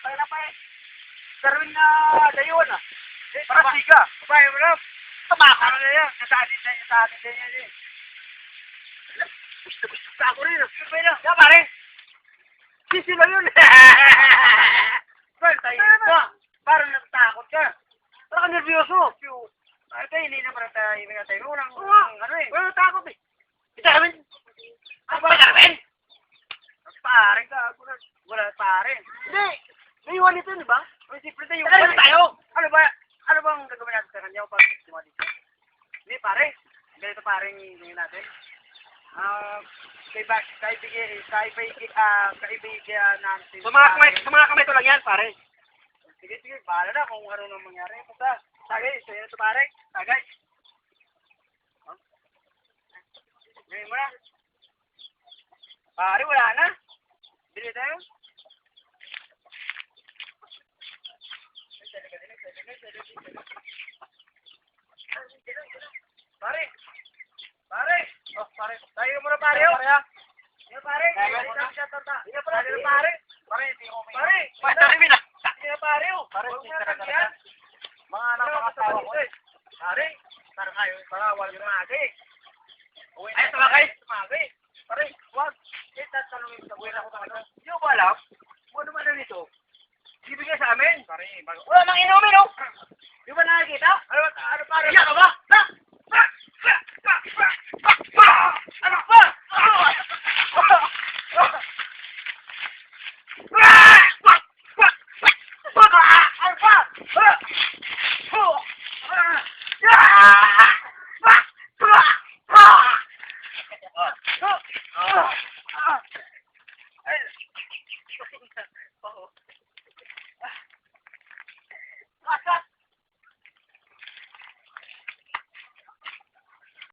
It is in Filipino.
Kaya na pa eh. Darwin na dayuan ah. Para siga. Babae mo na. Tabaka na yan. Sa atin din yan eh. Gusto pa ako rin. Gusto na. Ya pare. Sisi lang yun. Well, tayo ka. Parang natatakot ka. Parang nervyoso. Ay, tayo hindi na parang tayo. Unang ano eh. Wala natakot eh. Ito namin. Ano ba namin? Pare ka. Wala pare. Hindi. May iwan ito, di ba? May simple tayo. Ano tayo? Ano ba? Ano bang gagawin natin sa kanya pag iwan dito? Hindi pare. Ganito pare yung natin. Kaibigan natin. Sa mga kamay to lang yan, pare. Sige, bahala na kung ano nang mangyari. Basta, tagay, sa'yo na ito, pare. Tagay. Gawin mo na. Pare, wala na. Bili tayo. Pare. Oh, pare. Tayo muna pare. Pare. Pare. Mga nakakasawa ko eh. Pare. Para wala yung magi. Ay, tumakay. Pare, wag. Tatanungin sa buhay ako talaga. Hindi ko ba alam? Ano naman na nito? Ibigay sa amin. Pare, wala nang inumin oh.